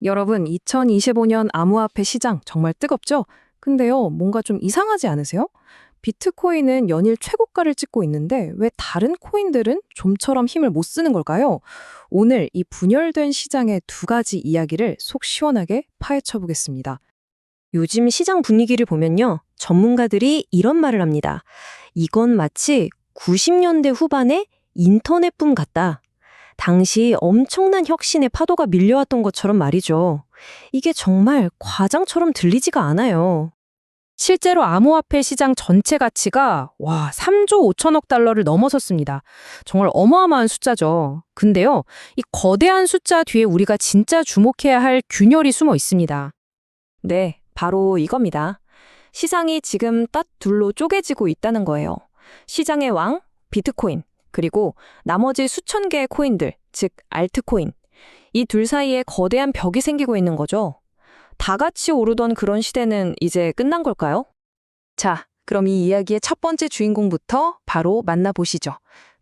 여러분, 2025년 암호화폐 시장 정말 뜨겁죠? 근데요, 뭔가 좀 이상하지 않으세요? 비트코인은 연일 최고가를 찍고 있는데 왜 다른 코인들은 좀처럼 힘을 못 쓰는 걸까요? 오늘 이 분열된 시장의 두 가지 이야기를 속 시원하게 파헤쳐 보겠습니다. 요즘 시장 분위기를 보면요. 전문가들이 이런 말을 합니다. 이건 마치 90년대 후반의 인터넷 붐 같다. 당시 엄청난 혁신의 파도가 밀려왔던 것처럼 말이죠. 이게 정말 과장처럼 들리지가 않아요. 실제로 암호화폐 시장 전체 가치가 3조 5천억 달러를 넘어섰습니다. 정말 어마어마한 숫자죠. 근데요, 이 거대한 숫자 뒤에 우리가 진짜 주목해야 할 균열이 숨어 있습니다. 네, 바로 이겁니다. 시장이 지금 딱 둘로 쪼개지고 있다는 거예요. 시장의 왕, 비트코인, 그리고 나머지 수천 개의 코인들, 즉 알트코인. 이 둘 사이에 거대한 벽이 생기고 있는 거죠. 다 같이 오르던 그런 시대는 이제 끝난 걸까요? 자, 그럼 이 이야기의 첫 번째 주인공부터 바로 만나보시죠.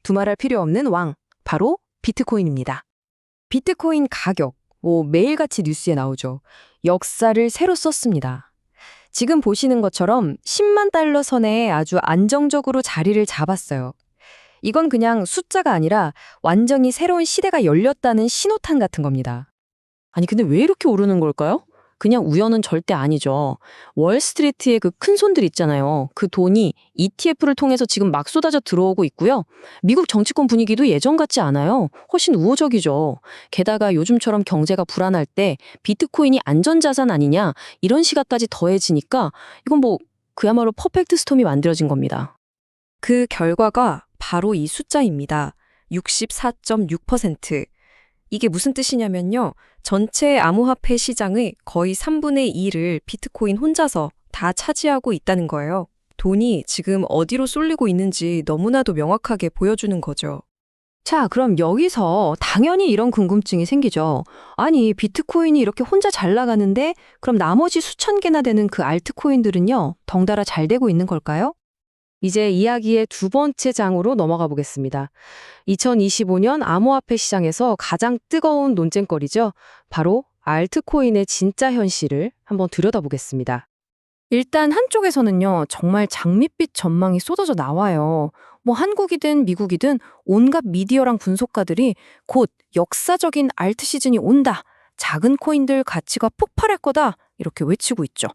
두말할 필요 없는 왕, 바로 비트코인입니다. 비트코인 가격, 매일같이 뉴스에 나오죠. 역사를 새로 썼습니다. 지금 보시는 것처럼 10만 달러 선에 아주 안정적으로 자리를 잡았어요. 이건 그냥 숫자가 아니라 완전히 새로운 시대가 열렸다는 신호탄 같은 겁니다. 아니, 근데 왜 이렇게 오르는 걸까요? 그냥 우연은 절대 아니죠. 월스트리트의 그 큰 손들 있잖아요. 그 돈이 ETF를 통해서 지금 막 쏟아져 들어오고 있고요. 미국 정치권 분위기도 예전 같지 않아요. 훨씬 우호적이죠. 게다가 요즘처럼 경제가 불안할 때 비트코인이 안전자산 아니냐 이런 시각까지 더해지니까 이건 그야말로 퍼펙트 스톰이 만들어진 겁니다. 그 결과가 바로 이 숫자입니다. 64.6%. 이게 무슨 뜻이냐면요. 전체 암호화폐 시장의 거의 3분의 2를 비트코인 혼자서 다 차지하고 있다는 거예요. 돈이 지금 어디로 쏠리고 있는지 너무나도 명확하게 보여주는 거죠. 자, 그럼 여기서 당연히 이런 궁금증이 생기죠. 아니, 비트코인이 이렇게 혼자 잘 나가는데 그럼 나머지 수천 개나 되는 그 알트코인들은요, 덩달아 잘 되고 있는 걸까요? 이제 이야기의 두 번째 장으로 넘어가 보겠습니다. 2025년 암호화폐 시장에서 가장 뜨거운 논쟁거리죠. 바로 알트코인의 진짜 현실을 한번 들여다보겠습니다. 일단 한쪽에서는요, 정말 장밋빛 전망이 쏟아져 나와요. 한국이든 미국이든 온갖 미디어랑 분석가들이 곧 역사적인 알트 시즌이 온다. 작은 코인들 가치가 폭발할 거다. 이렇게 외치고 있죠.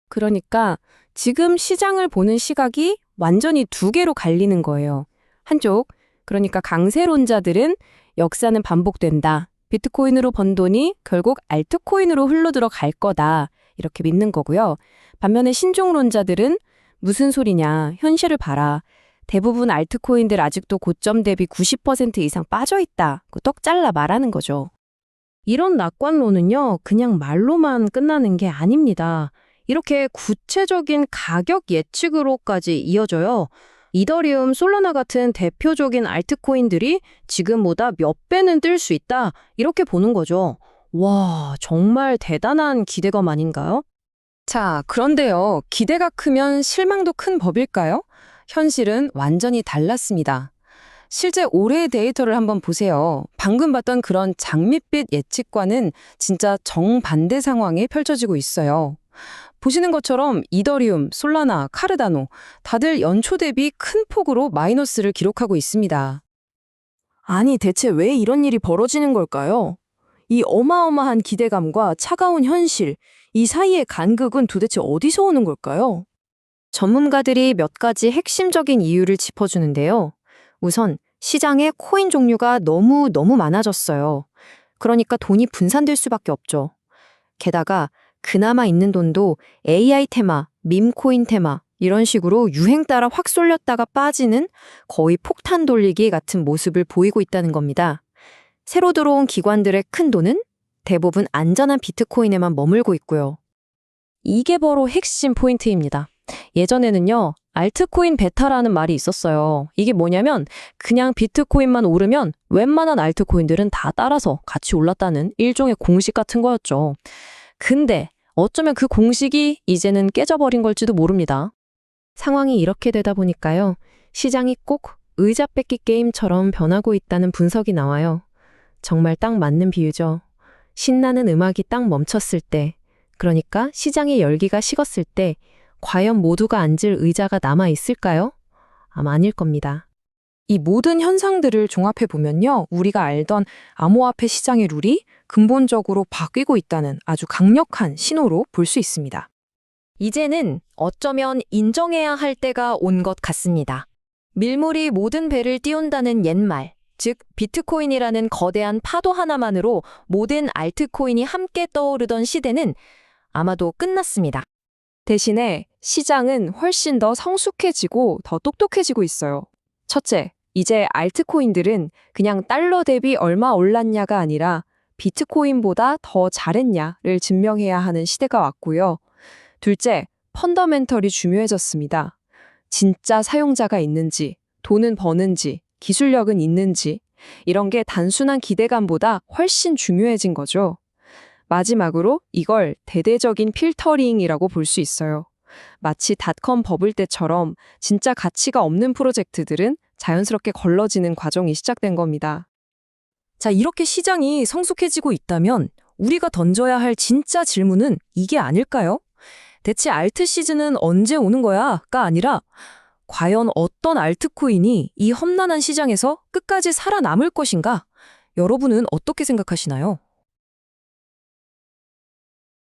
그러니까 지금 시장을 보는 시각이 완전히 두 개로 갈리는 거예요. 한쪽, 그러니까 강세론자들은 역사는 반복된다. 비트코인으로 번 돈이 결국 알트코인으로 흘러들어갈 거다. 이렇게 믿는 거고요. 반면에 신종론자들은 무슨 소리냐, 현실을 봐라. 대부분 알트코인들 아직도 고점 대비 90% 이상 빠져있다. 떡 잘라 말하는 거죠. 이런 낙관론은요, 그냥 말로만 끝나는 게 아닙니다. 이렇게 구체적인 가격 예측으로까지 이어져요. 이더리움, 솔라나 같은 대표적인 알트코인들이 지금보다 몇 배는 뜰 수 있다. 이렇게 보는 거죠. 와, 정말 대단한 기대감 아닌가요? 자, 그런데요. 기대가 크면 실망도 큰 법일까요? 현실은 완전히 달랐습니다. 실제 올해의 데이터를 한번 보세요. 방금 봤던 그런 장밋빛 예측과는 진짜 정반대 상황이 펼쳐지고 있어요. 보시는 것처럼 이더리움, 솔라나, 카르다노 다들 연초 대비 큰 폭으로 마이너스를 기록하고 있습니다. 아니, 대체 왜 이런 일이 벌어지는 걸까요? 이 어마어마한 기대감과 차가운 현실, 이 사이의 간극은 도대체 어디서 오는 걸까요? 전문가들이 몇 가지 핵심적인 이유를 짚어주는데요. 우선 시장에 코인 종류가 너무 많아졌어요. 그러니까 돈이 분산될 수밖에 없죠. 게다가 그나마 있는 돈도 AI 테마, 밈코인 테마 이런 식으로 유행 따라 확 쏠렸다가 빠지는 거의 폭탄 돌리기 같은 모습을 보이고 있다는 겁니다. 새로 들어온 기관들의 큰 돈은 대부분 안전한 비트코인에만 머물고 있고요. 이게 바로 핵심 포인트입니다. 예전에는요, 알트코인 베타라는 말이 있었어요. 이게 뭐냐면 그냥 비트코인만 오르면 웬만한 알트코인들은 다 따라서 같이 올랐다는 일종의 공식 같은 거였죠. 근데 어쩌면 그 공식이 이제는 깨져버린 걸지도 모릅니다. 상황이 이렇게 되다 보니까요. 시장이 꼭 의자 뺏기 게임처럼 변하고 있다는 분석이 나와요. 정말 딱 맞는 비유죠. 신나는 음악이 딱 멈췄을 때, 그러니까 시장의 열기가 식었을 때, 과연 모두가 앉을 의자가 남아 있을까요? 아마 아닐 겁니다. 이 모든 현상들을 종합해 보면요, 우리가 알던 암호화폐 시장의 룰이 근본적으로 바뀌고 있다는 아주 강력한 신호로 볼 수 있습니다. 이제는 어쩌면 인정해야 할 때가 온 것 같습니다. 밀물이 모든 배를 띄운다는 옛말, 즉 비트코인이라는 거대한 파도 하나만으로 모든 알트코인이 함께 떠오르던 시대는 아마도 끝났습니다. 대신에 시장은 훨씬 더 성숙해지고 더 똑똑해지고 있어요. 첫째, 이제 알트코인들은 그냥 달러 대비 얼마 올랐냐가 아니라 비트코인보다 더 잘했냐를 증명해야 하는 시대가 왔고요. 둘째, 펀더멘털이 중요해졌습니다. 진짜 사용자가 있는지, 돈은 버는지, 기술력은 있는지, 이런 게 단순한 기대감보다 훨씬 중요해진 거죠. 마지막으로 이걸 대대적인 필터링이라고 볼 수 있어요. 마치 닷컴 버블 때처럼 진짜 가치가 없는 프로젝트들은 자연스럽게 걸러지는 과정이 시작된 겁니다. 자, 이렇게 시장이 성숙해지고 있다면 우리가 던져야 할 진짜 질문은 이게 아닐까요? 대체 알트 시즌은 언제 오는 거야?가 아니라 과연 어떤 알트코인이 이 험난한 시장에서 끝까지 살아남을 것인가? 여러분은 어떻게 생각하시나요?